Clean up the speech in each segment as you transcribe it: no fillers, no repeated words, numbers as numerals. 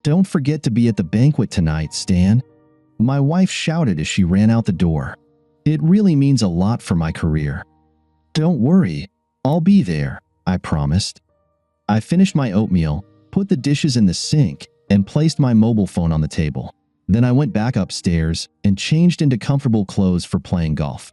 Don't forget to be at the banquet tonight, Stan. My wife shouted as she ran out the door. It really means a lot for my career. Don't worry, I'll be there, I promised. I finished my oatmeal, put the dishes in the sink, and placed my mobile phone on the table. Then I went back upstairs and changed into comfortable clothes for playing golf.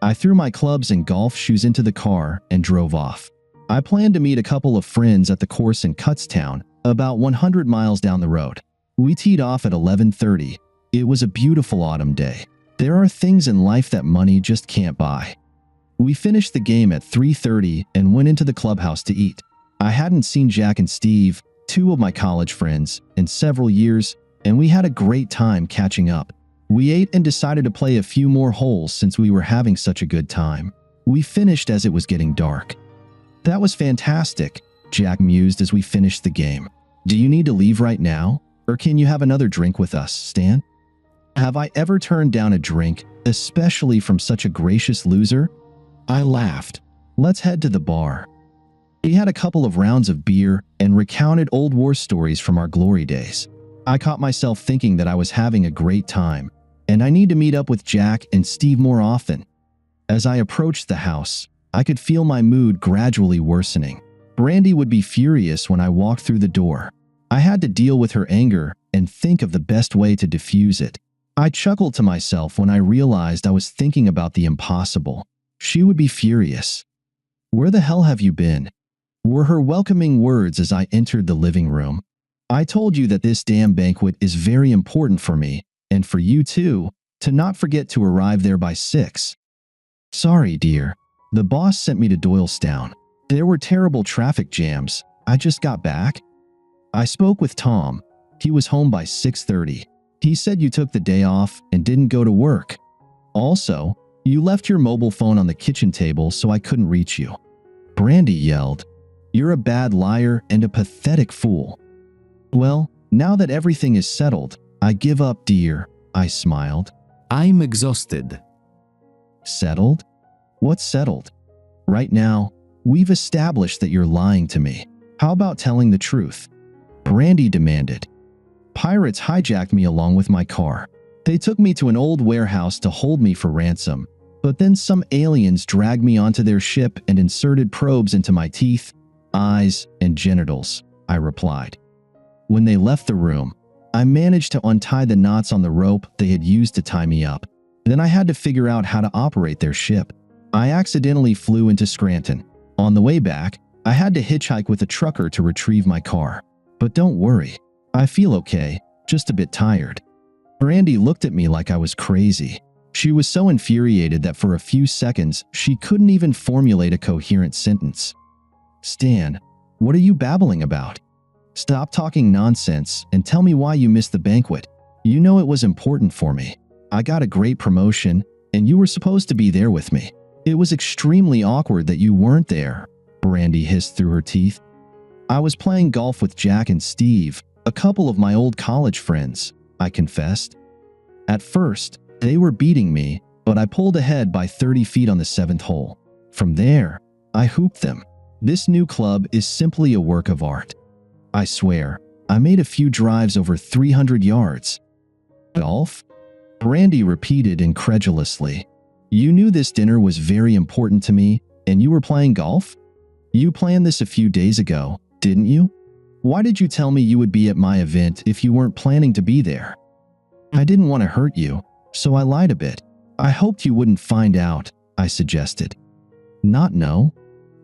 I threw my clubs and golf shoes into the car and drove off. I planned to meet a couple of friends at the course in Kutztown, about 100 miles down the road. We teed off at 11:30. It was a beautiful autumn day. There are things in life that money just can't buy. We finished the game at 3:30 and went into the clubhouse to eat. I hadn't seen Jack and Steve, two of my college friends, in several years, and we had a great time catching up. We ate and decided to play a few more holes since we were having such a good time. We finished as it was getting dark. That was fantastic, Jack mused as we finished the game. Do you need to leave right now, or can you have another drink with us, Stan? Have I ever turned down a drink, especially from such a gracious loser? I laughed. Let's head to the bar. We had a couple of rounds of beer and recounted old war stories from our glory days. I caught myself thinking that I was having a great time, and I need to meet up with Jack and Steve more often. As I approached the house, I could feel my mood gradually worsening. Brandy would be furious when I walked through the door. I had to deal with her anger and think of the best way to diffuse it. I chuckled to myself when I realized I was thinking about the impossible. She would be furious. "Where the hell have you been?" were her welcoming words as I entered the living room. "I told you that this damn banquet is very important for me, and for you too, to not forget to arrive there by 6. Sorry, dear. The boss sent me to Doylestown. There were terrible traffic jams. I just got back." I spoke with Tom. He was home by 6:30. He said you took the day off and didn't go to work. Also, you left your mobile phone on the kitchen table so I couldn't reach you. Brandy yelled, "You're a bad liar and a pathetic fool." "Well, now that everything is settled, I give up, dear," I smiled. I'm exhausted. Settled? What's settled? Right now, we've established that you're lying to me. How about telling the truth? Brandy demanded. Pirates hijacked me along with my car. They took me to an old warehouse to hold me for ransom, but then some aliens dragged me onto their ship and inserted probes into my teeth, eyes, and genitals, I replied. When they left the room, I managed to untie the knots on the rope they had used to tie me up. Then I had to figure out how to operate their ship. I accidentally flew into Scranton. On the way back, I had to hitchhike with a trucker to retrieve my car. But don't worry, I feel okay, just a bit tired. Brandy looked at me like I was crazy. She was so infuriated that for a few seconds, she couldn't even formulate a coherent sentence. "Stan, what are you babbling about? Stop talking nonsense and tell me why you missed the banquet. You know it was important for me. I got a great promotion, and you were supposed to be there with me. It was extremely awkward that you weren't there," Brandy hissed through her teeth. "I was playing golf with Jack and Steve, a couple of my old college friends," I confessed. At first, they were beating me, but I pulled ahead by 30 feet on the 7th hole. From there, I hooped them. This new club is simply a work of art. I swear, I made a few drives over 300 yards. Golf? Brandy repeated incredulously. "You knew this dinner was very important to me, and you were playing golf? You planned this a few days ago, didn't you? Why did you tell me you would be at my event if you weren't planning to be there?" "I didn't want to hurt you, so I lied a bit. I hoped you wouldn't find out," I suggested. "Not know?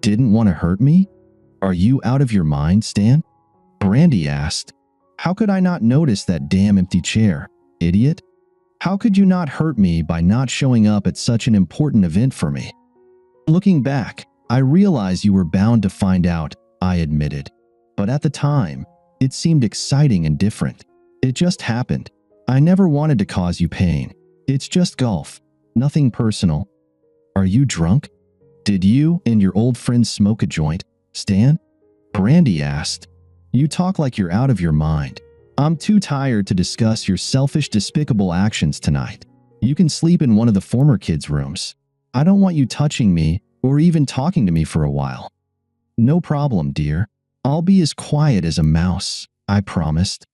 Didn't want to hurt me? Are you out of your mind, Stan?" Brandy asked. "How could I not notice that damn empty chair, idiot? How could you not hurt me by not showing up at such an important event for me?" "Looking back, I realize you were bound to find out," I admitted. "But at the time, it seemed exciting and different. It just happened. I never wanted to cause you pain. It's just golf, nothing personal." "Are you drunk? Did you and your old friend smoke a joint, Stan?" Brandy asked. "You talk like you're out of your mind. I'm too tired to discuss your selfish, despicable actions tonight. You can sleep in one of the former kids' rooms. I don't want you touching me or even talking to me for a while." "No problem, dear. I'll be as quiet as a mouse," I promised.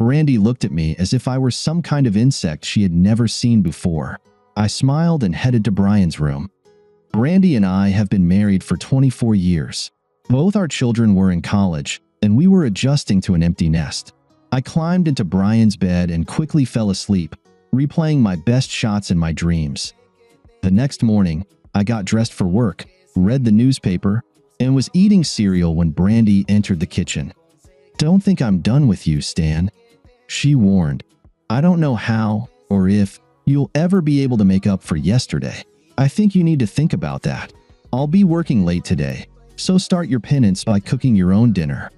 Brandy looked at me as if I were some kind of insect she had never seen before. I smiled and headed to Brian's room. Brandy and I have been married for 24 years. Both our children were in college, and we were adjusting to an empty nest. I climbed into Brian's bed and quickly fell asleep, replaying my best shots in my dreams. The next morning, I got dressed for work, read the newspaper, and was eating cereal when Brandy entered the kitchen. "Don't think I'm done with you, Stan," she warned. "I don't know how or if you'll ever be able to make up for yesterday. I think you need to think about that. I'll be working late today, so start your penance by cooking your own dinner."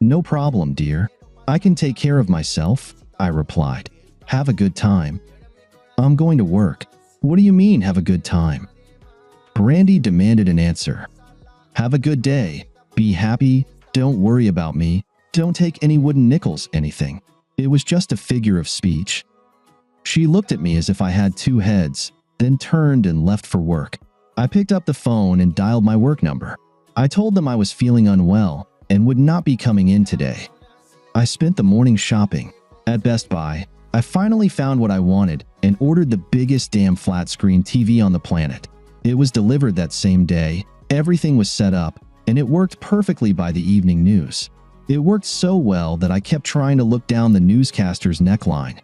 "No problem, dear. I can take care of myself," I replied. "Have a good time." "I'm going to work." "What do you mean, have a good time?" Brandy demanded an answer. "Have a good day. Be happy. Don't worry about me. Don't take any wooden nickels, anything. It was just a figure of speech." She looked at me as if I had two heads, then turned and left for work. I picked up the phone and dialed my work number. I told them I was feeling unwell and would not be coming in today. I spent the morning shopping. At Best Buy, I finally found what I wanted and ordered the biggest damn flat-screen TV on the planet. It was delivered that same day, everything was set up, and it worked perfectly by the evening news. It worked so well that I kept trying to look down the newscaster's neckline.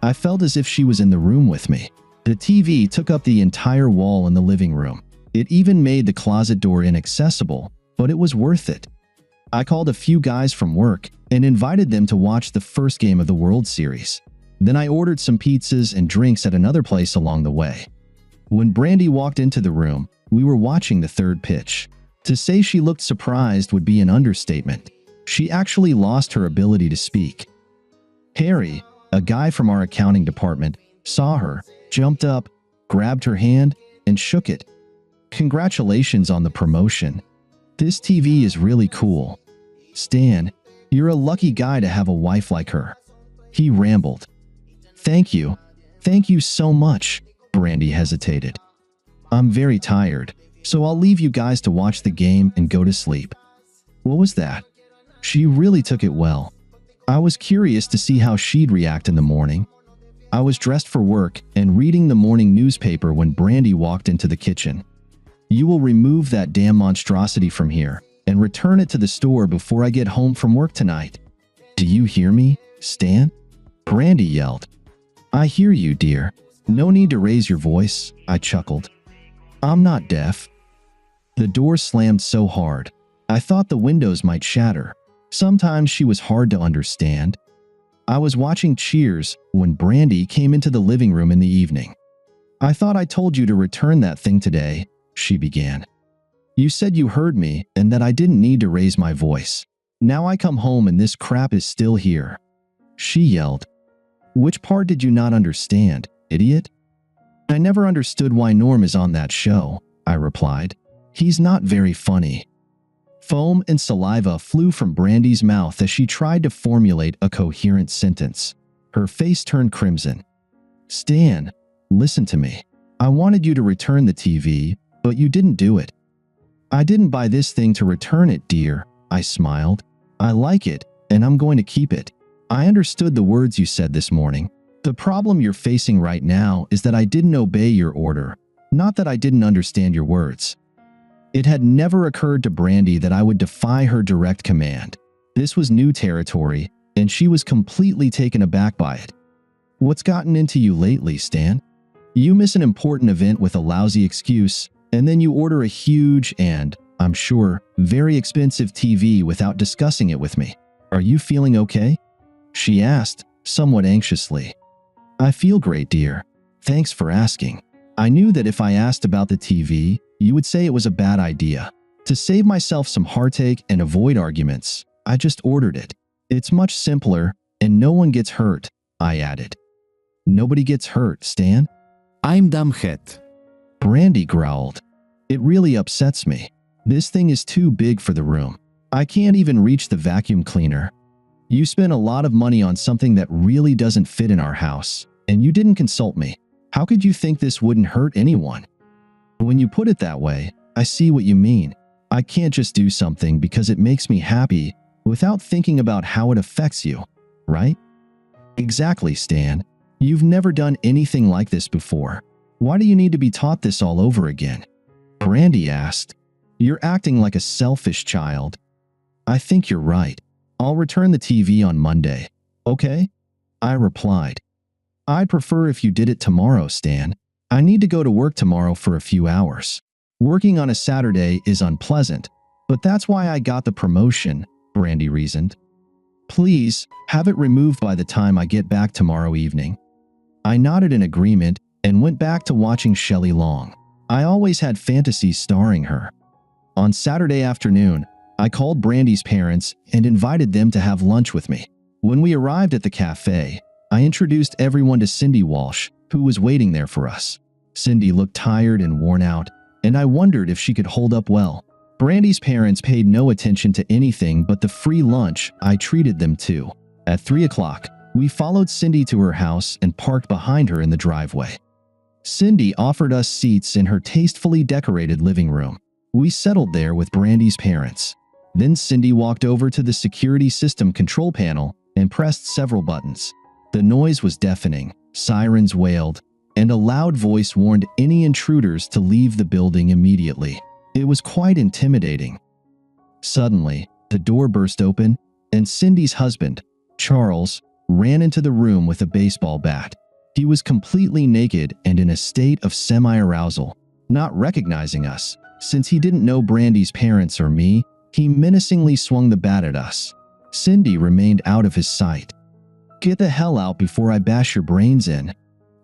I felt as if she was in the room with me. The TV took up the entire wall in the living room. It even made the closet door inaccessible, but it was worth it. I called a few guys from work and invited them to watch the first game of the World Series. Then I ordered some pizzas and drinks at another place along the way. When Brandy walked into the room, we were watching the third pitch. To say she looked surprised would be an understatement. She actually lost her ability to speak. Harry, a guy from our accounting department, saw her, jumped up, grabbed her hand, and shook it. "Congratulations on the promotion. This TV is really cool. Stan, you're a lucky guy to have a wife like her." He rambled. "Thank you. Thank you so much." Brandy hesitated. "I'm very tired, so I'll leave you guys to watch the game and go to sleep." What was that? She really took it well. I was curious to see how she'd react in the morning. I was dressed for work and reading the morning newspaper when Brandy walked into the kitchen. "You will remove that damn monstrosity from here and return it to the store before I get home from work tonight. Do you hear me, Stan?" Brandy yelled. "I hear you, dear. No need to raise your voice," I chuckled. "I'm not deaf." The door slammed so hard, I thought the windows might shatter. Sometimes she was hard to understand. I was watching Cheers when Brandy came into the living room in the evening. "I thought I told you to return that thing today," she began. "You said you heard me and that I didn't need to raise my voice. Now I come home and this crap is still here." She yelled. "Which part did you not understand, idiot?" "I never understood why Norm is on that show," I replied. "He's not very funny." Foam and saliva flew from Brandy's mouth as she tried to formulate a coherent sentence. Her face turned crimson. "Stan, listen to me. I wanted you to return the TV, but you didn't do it." "I didn't buy this thing to return it, dear," I smiled. "I like it, and I'm going to keep it. I understood the words you said this morning. The problem you're facing right now is that I didn't obey your order, not that I didn't understand your words." It had never occurred to Brandy that I would defy her direct command. This was new territory, and she was completely taken aback by it. "What's gotten into you lately, Stan? You miss an important event with a lousy excuse, and then you order a huge and, I'm sure, very expensive TV without discussing it with me. Are you feeling okay?" she asked, somewhat anxiously. "I feel great, dear. Thanks for asking. I knew that if I asked about the TV, you would say it was a bad idea. To save myself some heartache and avoid arguments, I just ordered it. It's much simpler, and no one gets hurt," I added. "Nobody gets hurt, Stan?" I'm dumbhead. Brandy growled. "It really upsets me. This thing is too big for the room. I can't even reach the vacuum cleaner. You spent a lot of money on something that really doesn't fit in our house, and you didn't consult me. How could you think this wouldn't hurt anyone?" "When you put it that way, I see what you mean. I can't just do something because it makes me happy without thinking about how it affects you, right?" Exactly, Stan. You've never done anything like this before. Why do you need to be taught this all over again? Brandy asked. You're acting like a selfish child. I think you're right. I'll return the TV on Monday. Okay? I replied. I'd prefer if you did it tomorrow, Stan. I need to go to work tomorrow for a few hours. Working on a Saturday is unpleasant, but that's why I got the promotion, Brandy reasoned. Please, have it removed by the time I get back tomorrow evening. I nodded in agreement and went back to watching Shelley Long. I always had fantasies starring her. On Saturday afternoon, I called Brandy's parents and invited them to have lunch with me. When we arrived at the cafe, I introduced everyone to Cindy Walsh, who was waiting there for us. Cindy looked tired and worn out, and I wondered if she could hold up well. Brandy's parents paid no attention to anything but the free lunch I treated them to. At 3 o'clock, we followed Cindy to her house and parked behind her in the driveway. Cindy offered us seats in her tastefully decorated living room. We settled there with Brandy's parents. Then Cindy walked over to the security system control panel and pressed several buttons. The noise was deafening, sirens wailed, and a loud voice warned any intruders to leave the building immediately. It was quite intimidating. Suddenly, the door burst open, and Cindy's husband, Charles, ran into the room with a baseball bat. He was completely naked and in a state of semi-arousal. Not recognizing us, since he didn't know Brandy's parents or me, he menacingly swung the bat at us. Cindy remained out of his sight. Get the hell out before I bash your brains in,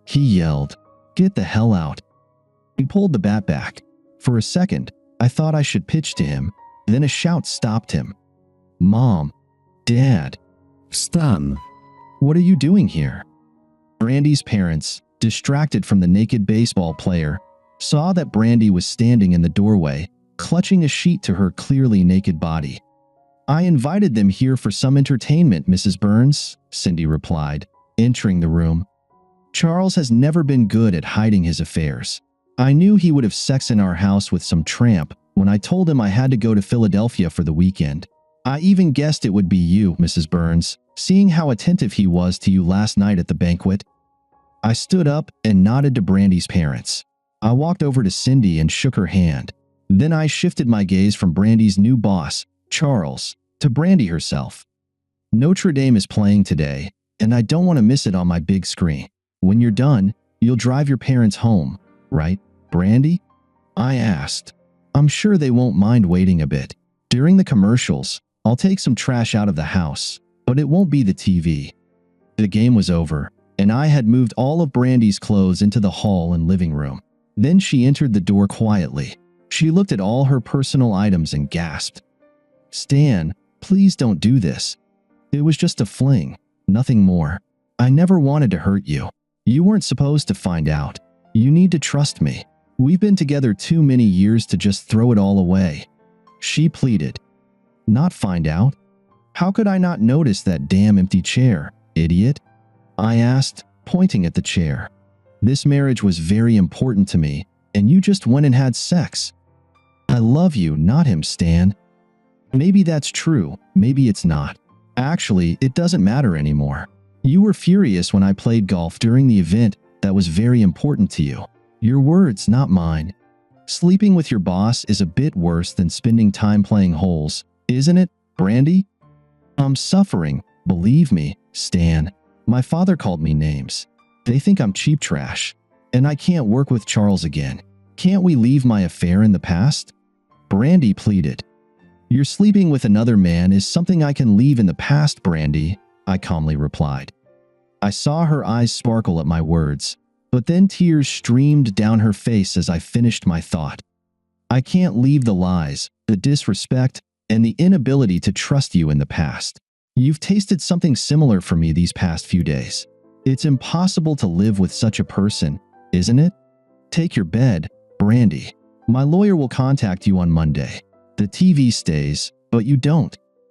he yelled. Get the hell out. He pulled the bat back. For a second, I thought I should pitch to him, then a shout stopped him. Mom, Dad. Stan. What are you doing here? Brandy's parents, distracted from the naked baseball player, saw that Brandy was standing in the doorway, clutching a sheet to her clearly naked body. I invited them here for some entertainment, Mrs. Burns, Cindy replied, entering the room. Charles has never been good at hiding his affairs. I knew he would have sex in our house with some tramp when I told him I had to go to Philadelphia for the weekend. I even guessed it would be you, Mrs. Burns, seeing how attentive he was to you last night at the banquet. I stood up and nodded to Brandy's parents. I walked over to Cindy and shook her hand. Then I shifted my gaze from Brandy's new boss, Charles, to Brandy herself. Notre Dame is playing today, and I don't want to miss it on my big screen. When you're done, you'll drive your parents home, right, Brandy? I asked. I'm sure they won't mind waiting a bit. During the commercials, I'll take some trash out of the house, but it won't be the TV. The game was over, and I had moved all of Brandy's clothes into the hall and living room. Then she entered the door quietly. She looked at all her personal items and gasped. Stan, please don't do this. It was just a fling, nothing more. I never wanted to hurt you. You weren't supposed to find out. You need to trust me. We've been together too many years to just throw it all away. She pleaded. Not find out? How could I not notice that damn empty chair, idiot? I asked, pointing at the chair. This marriage was very important to me, and you just went and had sex. I love you, not him, Stan. Maybe that's true, maybe it's not. Actually, it doesn't matter anymore. You were furious when I played golf during the event that was very important to you. Your words, not mine. Sleeping with your boss is a bit worse than spending time playing holes, isn't it, Brandy? I'm suffering, believe me, Stan. My father called me names. They think I'm cheap trash, and I can't work with Charles again. Can't we leave my affair in the past? Brandy pleaded. Your sleeping with another man is something I can leave in the past, Brandy, I calmly replied. I saw her eyes sparkle at my words, but then tears streamed down her face as I finished my thought. I can't leave the lies, the disrespect, and the inability to trust you in the past. You've tasted something similar for me these past few days. It's impossible to live with such a person, isn't it? Take your bed, Brandy. My lawyer will contact you on Monday. The TV stays, but you don't.